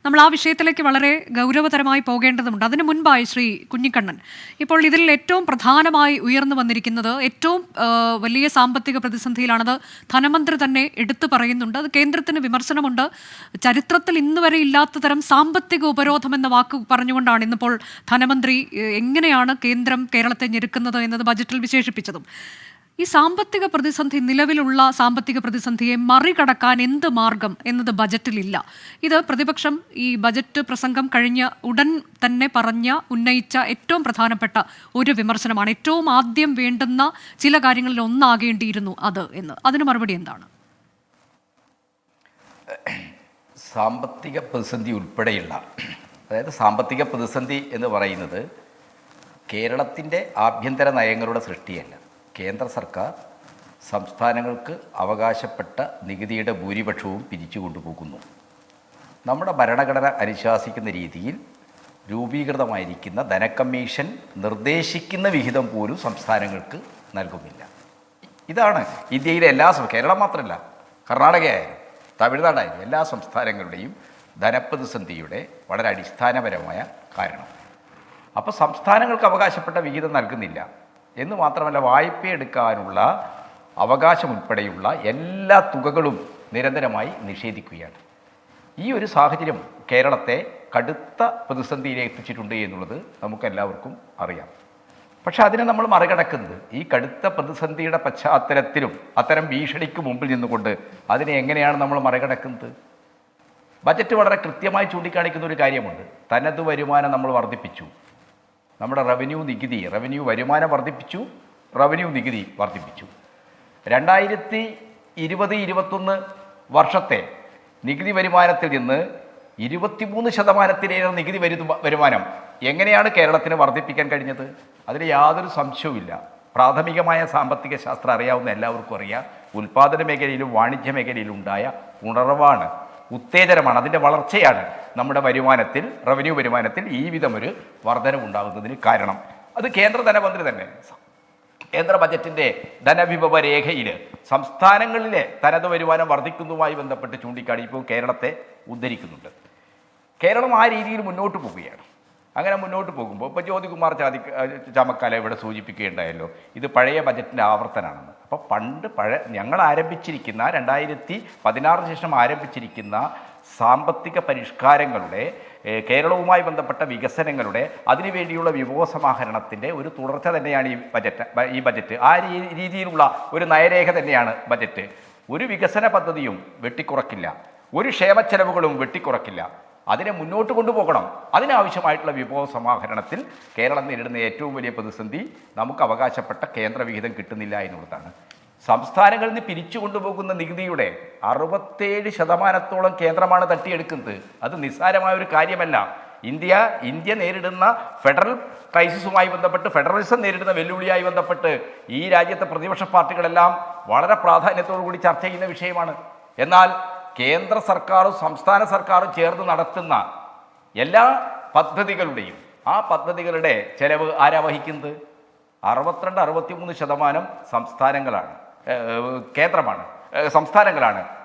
നമ്മൾ ആ വിഷയത്തിലേക്ക് വളരെ ഗൗരവതരമായി പോകേണ്ടതുണ്ട്. അതിനു മുൻപായി ശ്രീ കുഞ്ഞിക്കണ്ണൻ, ഇപ്പോൾ ഇതിൽ ഏറ്റവും പ്രധാനമായി ഉയർന്നു വന്നിരിക്കുന്നത് ഏറ്റവും വലിയ സാമ്പത്തിക പ്രതിസന്ധിയിലാണത്. ധനമന്ത്രി തന്നെ എടുത്തു പറയുന്നുണ്ട്. അത് കേന്ദ്രത്തിന് വിമർശനമുണ്ട്. ചരിത്രത്തിൽ ഇന്നുവരെ ഇല്ലാത്ത തരം സാമ്പത്തിക ഉപരോധം എന്ന വാക്ക് പറഞ്ഞുകൊണ്ടാണ് ഇന്നിപ്പോൾ ധനമന്ത്രി എങ്ങനെയാണ് കേന്ദ്രം കേരളത്തെ ഞെരുക്കുന്നത് എന്നത് ബജറ്റിൽ വിശേഷിപ്പിച്ചതും. ഈ സാമ്പത്തിക പ്രതിസന്ധി, നിലവിലുള്ള സാമ്പത്തിക പ്രതിസന്ധിയെ മറികടക്കാൻ എന്ത് മാർഗം എന്നത് ബജറ്റിലില്ല. ഇത് പ്രതിപക്ഷം ഈ ബജറ്റ് പ്രസംഗം കഴിഞ്ഞ ഉടൻ തന്നെ ഉന്നയിച്ച ഏറ്റവും പ്രധാനപ്പെട്ട ഒരു വിമർശനമാണ്. ഏറ്റവും ആദ്യം വേണ്ടുന്ന ചില കാര്യങ്ങളിൽ ഒന്നാകേണ്ടിയിരുന്നു അത് എന്ന്. അതിന് മറുപടി എന്താണ്? സാമ്പത്തിക പ്രതിസന്ധി ഉൾപ്പെടെയുള്ള, അതായത് സാമ്പത്തിക പ്രതിസന്ധി എന്ന് പറയുന്നത് കേരളത്തിൻ്റെ ആഭ്യന്തര നയങ്ങളുടെ സൃഷ്ടിയല്ല. കേന്ദ്ര സർക്കാർ സംസ്ഥാനങ്ങൾക്ക് അവകാശപ്പെട്ട നികുതിയുടെ ഭൂരിപക്ഷവും പിരിച്ചു കൊണ്ടുപോകുന്നു. നമ്മുടെ ഭരണഘടന അനുശാസിക്കുന്ന രീതിയിൽ രൂപീകൃതമായിരിക്കുന്ന ധനക്കമ്മീഷൻ നിർദ്ദേശിക്കുന്ന വിഹിതം പോലും സംസ്ഥാനങ്ങൾക്ക് നൽകുന്നില്ല. ഇതാണ് ഇന്ത്യയിലെ എല്ലാ, കേരളം മാത്രമല്ല, കർണാടകയായാലും തമിഴ്നാടായാലും എല്ലാ സംസ്ഥാനങ്ങളുടെയും ധനപ്രതിസന്ധിയുടെ വളരെ അടിസ്ഥാനപരമായ കാരണം. അപ്പോൾ സംസ്ഥാനങ്ങൾക്ക് അവകാശപ്പെട്ട വിഹിതം നൽകുന്നില്ല എന്ന് മാത്രമല്ല, വായ്പയെടുക്കാനുള്ള അവകാശം ഉൾപ്പെടെയുള്ള എല്ലാ തുകകളും നിരന്തരമായി നിഷേധിക്കുകയാണ്. ഈ ഒരു സാഹചര്യം കേരളത്തെ കടുത്ത പ്രതിസന്ധിയിലേക്ക് എത്തിച്ചിട്ടുണ്ട് എന്നുള്ളത് നമുക്കെല്ലാവർക്കും അറിയാം. പക്ഷെ അതിനെ നമ്മൾ മറികടക്കുന്നത് ഈ കടുത്ത പ്രതിസന്ധിയുടെ പശ്ചാത്തലത്തിലും അത്തരം ഭീഷണിക്ക് മുമ്പിൽ നിന്നുകൊണ്ട് അതിനെ എങ്ങനെയാണ് നമ്മൾ മറികടക്കുന്നത്? ബജറ്റ് വളരെ കൃത്യമായി ചൂണ്ടിക്കാണിക്കുന്ന ഒരു കാര്യമുണ്ട്. തനത് വരുമാനം നമ്മൾ വർദ്ധിപ്പിച്ചു, നമ്മുടെ റവന്യൂ വരുമാനം വർദ്ധിപ്പിച്ചു, റവന്യൂ നികുതി വർദ്ധിപ്പിച്ചു. 2020-21 വർഷത്തെ നികുതി വരുമാനത്തിൽ നിന്ന് 23% നികുതി വരുമാനം എങ്ങനെയാണ് കേരളത്തിന് വർദ്ധിപ്പിക്കാൻ കഴിഞ്ഞത്? അതിന് യാതൊരു സംശയവുമില്ല. പ്രാഥമികമായ സാമ്പത്തിക ശാസ്ത്രം അറിയാവുന്ന എല്ലാവർക്കും അറിയാം, ഉൽപ്പാദന മേഖലയിലും വാണിജ്യ മേഖലയിലും ഉണ്ടായ ഉണർവാണ്, ഉത്തേജനമാണ്, അതിൻ്റെ വളർച്ചയാണ് നമ്മുടെ വരുമാനത്തിൽ, റവന്യൂ വരുമാനത്തിൽ ഈ വിധമൊരു വർധനവുണ്ടാകുന്നതിന് കാരണം. അത് കേന്ദ്ര ധനമന്ത്രി തന്നെ കേന്ദ്ര ബജറ്റിൻ്റെ ധനവിഭവ രേഖയിൽ സംസ്ഥാനങ്ങളിലെ തനത് വരുമാനം വർദ്ധിക്കുന്നതുമായി ബന്ധപ്പെട്ട് ചൂണ്ടിക്കാണിപ്പോൾ കേരളത്തെ ഉദ്ധരിക്കുന്നുണ്ട്. കേരളം ആ രീതിയിൽ മുന്നോട്ട് പോവുകയാണ്. അങ്ങനെ മുന്നോട്ട് പോകുമ്പോൾ ഇപ്പോൾ ജ്യോതികുമാർ ചാമക്കാല ഇവിടെ സൂചിപ്പിക്കുകയുണ്ടായല്ലോ, ഇത് പഴയ ബജറ്റിൻ്റെ ആവർത്തനമാണെന്ന്. അപ്പോൾ ഞങ്ങൾ ആരംഭിച്ചിരിക്കുന്ന 2016 ശേഷം ആരംഭിച്ചിരിക്കുന്ന സാമ്പത്തിക പരിഷ്കാരങ്ങളുടെ, കേരളവുമായി ബന്ധപ്പെട്ട വികസനങ്ങളുടെ, അതിനുവേണ്ടിയുള്ള വിഭവസമാഹരണത്തിൻ്റെ ഒരു തുടർച്ച തന്നെയാണ് ഈ ബജറ്റ്. ആ രീതിയിലുള്ള ഒരു നയരേഖ തന്നെയാണ് ബജറ്റ്. ഒരു വികസന പദ്ധതിയും വെട്ടിക്കുറക്കില്ല, ഒരു ക്ഷേമച്ചെലവുകളും വെട്ടിക്കുറക്കില്ല. അതിനെ മുന്നോട്ട് കൊണ്ടുപോകണം. അതിനാവശ്യമായിട്ടുള്ള വിഭവ സമാഹരണത്തിൽ കേരളം നേരിടുന്ന ഏറ്റവും വലിയ പ്രതിസന്ധി നമുക്ക് അവകാശപ്പെട്ട കേന്ദ്ര വിഹിതം കിട്ടുന്നില്ല എന്നുള്ളതാണ്. സംസ്ഥാനങ്ങളിൽ നിന്ന് പിരിച്ചു കൊണ്ടുപോകുന്ന നികുതിയുടെ 67% കേന്ദ്രമാണ് തട്ടിയെടുക്കുന്നത്. അത് നിസ്സാരമായ ഒരു കാര്യമല്ല. ഇന്ത്യ നേരിടുന്ന ഫെഡറൽ ക്രൈസിസുമായി ബന്ധപ്പെട്ട്, ഫെഡറലിസം നേരിടുന്ന വെല്ലുവിളിയായി ബന്ധപ്പെട്ട് ഈ രാജ്യത്തെ പ്രതിപക്ഷ പാർട്ടികളെല്ലാം വളരെ പ്രാധാന്യത്തോടു കൂടി ചർച്ച ചെയ്യുന്ന വിഷയമാണ്. എന്നാൽ കേന്ദ്ര സർക്കാരും സംസ്ഥാന സർക്കാരും ചേർന്ന് നടത്തുന്ന എല്ലാ പദ്ധതികളുടെയും ആ പദ്ധതികളുടെ ചെലവ് ആരാ വഹിക്കുന്നത്? 62-63% സംസ്ഥാനങ്ങളാണ്.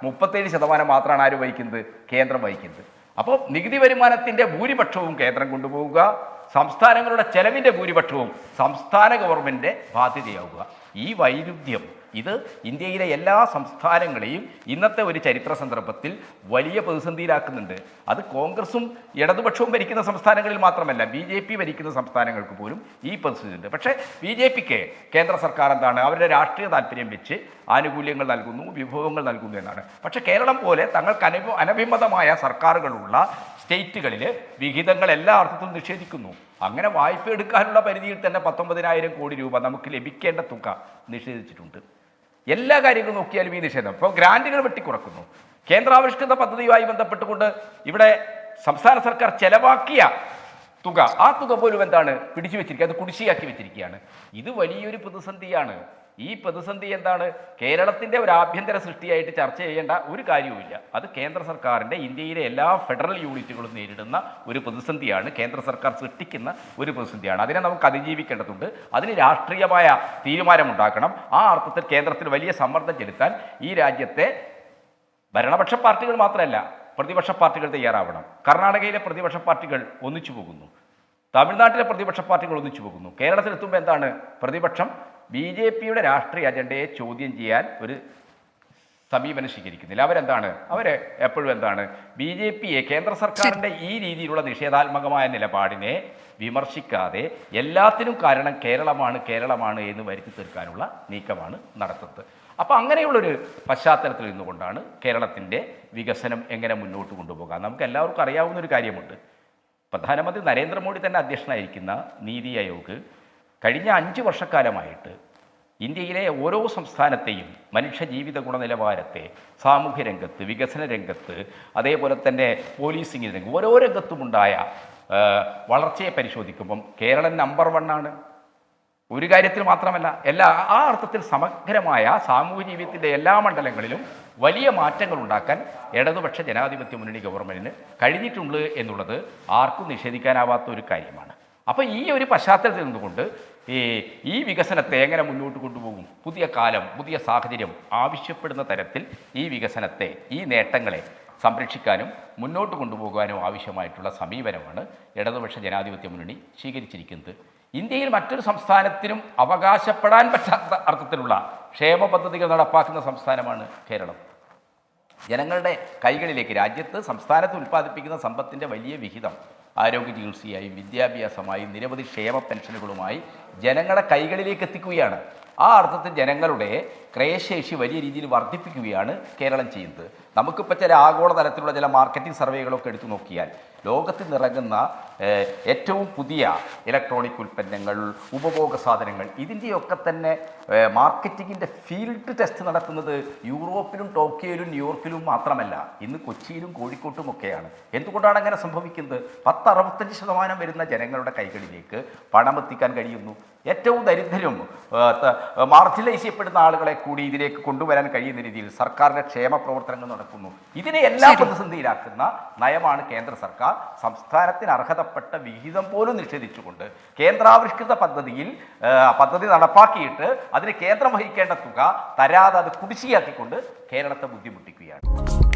37% മാത്രമാണ് ആര് വഹിക്കുന്നത്? കേന്ദ്രം വഹിക്കുന്നത്. അപ്പോൾ നികുതി വരുമാനത്തിൻ്റെ ഭൂരിപക്ഷവും കേന്ദ്രം കൊണ്ടുപോവുക, സംസ്ഥാനങ്ങളുടെ ചെലവിൻ്റെ ഭൂരിപക്ഷവും സംസ്ഥാന ഗവൺമെൻറ് ബാധ്യതയാവുക. ഈ വൈരുദ്ധ്യം ഇത് ഇന്ത്യയിലെ എല്ലാ സംസ്ഥാനങ്ങളെയും ഇന്നത്തെ ഒരു ചരിത്ര സന്ദർഭത്തിൽ വലിയ പ്രതിസന്ധിയിലാക്കുന്നുണ്ട്. അത് കോൺഗ്രസും ഇടതുപക്ഷവും ഭരിക്കുന്ന സംസ്ഥാനങ്ങളിൽ മാത്രമല്ല, BJP ഭരിക്കുന്ന സംസ്ഥാനങ്ങൾക്ക് പോലും ഈ പ്രതിസന്ധിയുണ്ട്. പക്ഷേ BJPക്ക് കേന്ദ്ര സർക്കാർ എന്താണ്, അവരുടെ രാഷ്ട്രീയ താല്പര്യം വെച്ച് ആനുകൂല്യങ്ങൾ നൽകുന്നു, വിഭവങ്ങൾ നൽകുന്നു എന്നാണ്. പക്ഷേ കേരളം പോലെ തങ്ങൾക്ക് അനഭിമതമായ സർക്കാരുകളുള്ള സ്റ്റേറ്റുകളിൽ വിഹിതങ്ങൾ എല്ലാ അർത്ഥത്തിലും നിഷേധിക്കുന്നു. അങ്ങനെ വായ്പ എടുക്കാനുള്ള പരിധിയിൽ തന്നെ 19,000 കോടി രൂപ നമുക്ക് ലഭിക്കേണ്ട തുക നിഷേധിച്ചിട്ടുണ്ട്. എല്ലാ കാര്യങ്ങളും നോക്കിയാലും ഈ നിഷേധം. ഇപ്പോൾ ഗ്രാൻറ്റുകൾ വെട്ടിക്കുറക്കുന്നു. കേന്ദ്രാവിഷ്കൃത പദ്ധതിയുമായി ബന്ധപ്പെട്ടുകൊണ്ട് ഇവിടെ സംസ്ഥാന സർക്കാർ ചെലവാക്കിയ തുക, ആ തുക പോലും എന്താണ് പിടിച്ചു വെച്ചിരിക്കുക, അത് കുടിശ്ശിയാക്കി വെച്ചിരിക്കുകയാണ്. ഇത് വലിയൊരു പ്രതിസന്ധിയാണ്. ഈ പ്രതിസന്ധി എന്താണ്? കേരളത്തിൻ്റെ ഒരു ആഭ്യന്തര സൃഷ്ടിയായിട്ട് ചർച്ച ചെയ്യേണ്ട ഒരു കാര്യവുമില്ല. അത് കേന്ദ്ര സർക്കാരിൻ്റെ, ഇന്ത്യയിലെ എല്ലാ ഫെഡറൽ യൂണിറ്റുകളും നേരിടുന്ന ഒരു പ്രതിസന്ധിയാണ്. കേന്ദ്ര സർക്കാർ സൃഷ്ടിക്കുന്ന ഒരു പ്രതിസന്ധിയാണ്. അതിനെ നമുക്ക് അതിജീവിക്കേണ്ടതുണ്ട്. അതിന് രാഷ്ട്രീയമായ തീരുമാനമുണ്ടാക്കണം. ആ അർത്ഥത്തിൽ കേന്ദ്രത്തിൽ വലിയ സമ്മർദ്ദം ചെലുത്താൻ ഈ രാജ്യത്തെ ഭരണപക്ഷ പാർട്ടികൾ മാത്രമല്ല, പ്രതിപക്ഷ പാർട്ടികൾ തയ്യാറാവണം. കർണാടകയിലെ പ്രതിപക്ഷ പാർട്ടികൾ ഒന്നിച്ചു പോകുന്നു, തമിഴ്നാട്ടിലെ പ്രതിപക്ഷ പാർട്ടികൾ ഒന്നിച്ചു പോകുന്നു. കേരളത്തിലെത്തുമ്പോൾ എന്താണ്? പ്രതിപക്ഷം BJPയുടെ രാഷ്ട്രീയ അജണ്ടയെ ചോദ്യം ചെയ്യാൻ ഒരു സമീപനം സ്വീകരിക്കുന്നില്ല. അവരെന്താണ്? എപ്പോഴും എന്താണ്? BJPയെ, കേന്ദ്ര സർക്കാരിൻ്റെ ഈ രീതിയിലുള്ള നിഷേധാത്മകമായ നിലപാടിനെ വിമർശിക്കാതെ എല്ലാത്തിനും കാരണം കേരളമാണ് എന്ന് വരുത്തി തീർക്കാനുള്ള നീക്കമാണ് നടത്തുന്നത്. അപ്പോൾ അങ്ങനെയുള്ളൊരു പശ്ചാത്തലത്തിൽ നിന്നുകൊണ്ടാണ് കേരളത്തിൻ്റെ വികസനം എങ്ങനെ മുന്നോട്ട് കൊണ്ടുപോകാം. നമുക്ക് എല്ലാവർക്കും അറിയാവുന്ന ഒരു കാര്യമുണ്ട്. പ്രധാനമന്ത്രി നരേന്ദ്രമോദി തന്നെ അധ്യക്ഷനായിരിക്കുന്ന നീതി ആയോഗ് കഴിഞ്ഞ 5 വർഷക്കാലമായിട്ട് ഇന്ത്യയിലെ ഓരോ സംസ്ഥാനത്തെയും മനുഷ്യ ജീവിത ഗുണനിലവാരത്തെ, സാമൂഹ്യ രംഗത്ത്, വികസന രംഗത്ത്, അതേപോലെ തന്നെ പോലീസിംഗ് രംഗത്ത്, ഓരോ രംഗത്തുമുണ്ടായ വളർച്ചയെ പരിശോധിക്കുമ്പം കേരളം നമ്പർ 1 ആണ്. ഒരു കാര്യത്തിൽ മാത്രമല്ല, ആ അർത്ഥത്തിൽ സമഗ്രമായ സാമൂഹ്യ ജീവിതത്തിൻ്റെ എല്ലാ മണ്ഡലങ്ങളിലും വലിയ മാറ്റങ്ങൾ ഉണ്ടാക്കാൻ ഇടതുപക്ഷ ജനാധിപത്യ മുന്നണി ഗവൺമെൻറ്റിന് കഴിഞ്ഞിട്ടുണ്ട് എന്നുള്ളത് ആർക്കും നിഷേധിക്കാനാവാത്ത ഒരു കാര്യമാണ്. അപ്പോൾ ഈ ഒരു പശ്ചാത്തലത്തിൽ നിന്നുകൊണ്ട് ഈ വികസനത്തെ എങ്ങനെ മുന്നോട്ട് കൊണ്ടുപോകും? പുതിയ കാലം, പുതിയ സാഹചര്യം ആവശ്യപ്പെടുന്ന തരത്തിൽ ഈ വികസനത്തെ, ഈ നേട്ടങ്ങളെ സംരക്ഷിക്കാനും മുന്നോട്ട് കൊണ്ടുപോകാനും ആവശ്യമായിട്ടുള്ള സമീപനമാണ് ഇടതുപക്ഷ ജനാധിപത്യ മുന്നണി സ്വീകരിച്ചിരിക്കുന്നത്. ഇന്ത്യയിൽ മറ്റൊരു സംസ്ഥാനത്തിനും അവകാശപ്പെടാൻ പറ്റാത്ത അർത്ഥത്തിലുള്ള ക്ഷേമ പദ്ധതികൾ നടപ്പാക്കുന്ന സംസ്ഥാനമാണ് കേരളം. ജനങ്ങളുടെ കൈകളിലേക്ക്, രാജ്യത്ത് സംസ്ഥാനത്ത് ഉൽപ്പാദിപ്പിക്കുന്ന സമ്പത്തിൻ്റെ വലിയ വിഹിതം ആരോഗ്യ ചികിത്സയായും വിദ്യാഭ്യാസമായും നിരവധി ക്ഷേമ പെൻഷനുകളുമായി ജനങ്ങളുടെ കൈകളിലേക്ക് എത്തിക്കുകയാണ്. ആ അർത്ഥത്തിൽ ജനങ്ങളുടെ ക്രയശേഷി വലിയ രീതിയിൽ വർദ്ധിപ്പിക്കുകയാണ് കേരളം ചെയ്യുന്നത്. നമുക്കിപ്പോൾ ചില ആഗോളതലത്തിലുള്ള ചില മാർക്കറ്റിംഗ് സർവേകളൊക്കെ എടുത്തു നോക്കിയാൽ ലോകത്ത് നിറങ്ങുന്ന ഏറ്റവും പുതിയ ഇലക്ട്രോണിക് ഉൽപ്പന്നങ്ങൾ, ഉപഭോഗ സാധനങ്ങൾ, ഇതിൻ്റെയൊക്കെ തന്നെ മാർക്കറ്റിങ്ങിൻ്റെ ഫീൽഡ് ടെസ്റ്റ് നടത്തുന്നത് യൂറോപ്പിലും ടോക്കിയോയിലും ന്യൂയോർക്കിലും മാത്രമല്ല, ഇന്ന് കൊച്ചിയിലും കോഴിക്കോട്ടുമൊക്കെയാണ്. എന്തുകൊണ്ടാണ് അങ്ങനെ സംഭവിക്കുന്നത്? 65% വരുന്ന ജനങ്ങളുടെ കൈകളിലേക്ക് പണമെത്തിക്കാൻ കഴിയുന്നു. ഏറ്റവും ദരിദ്രരും മാർജിനലൈസ് ചെയ്യപ്പെടുന്ന ആളുകളെ കൂടി ഇതിലേക്ക് കൊണ്ടുവരാൻ കഴിയുന്ന രീതിയിൽ സർക്കാരിൻ്റെ ക്ഷേമ പ്രവർത്തനങ്ങൾ നടക്കുന്നു. ഇതിനെ എല്ലാം പ്രതിസന്ധിയിലാക്കുന്ന നയമാണ് കേന്ദ്ര സർക്കാർ. സംസ്ഥാനത്തിന് അർഹതപ്പെട്ട വിഹിതം പോലും നിഷേധിച്ചുകൊണ്ട് കേന്ദ്രാവിഷ്കൃത പദ്ധതി നടപ്പാക്കിയിട്ട് അതിന് കേന്ദ്രം വഹിക്കേണ്ട തുക തരാതെ അത് കുടിശ്ശികയാക്കിക്കൊണ്ട് കേരളത്തെ ബുദ്ധിമുട്ടിക്കുകയാണ്.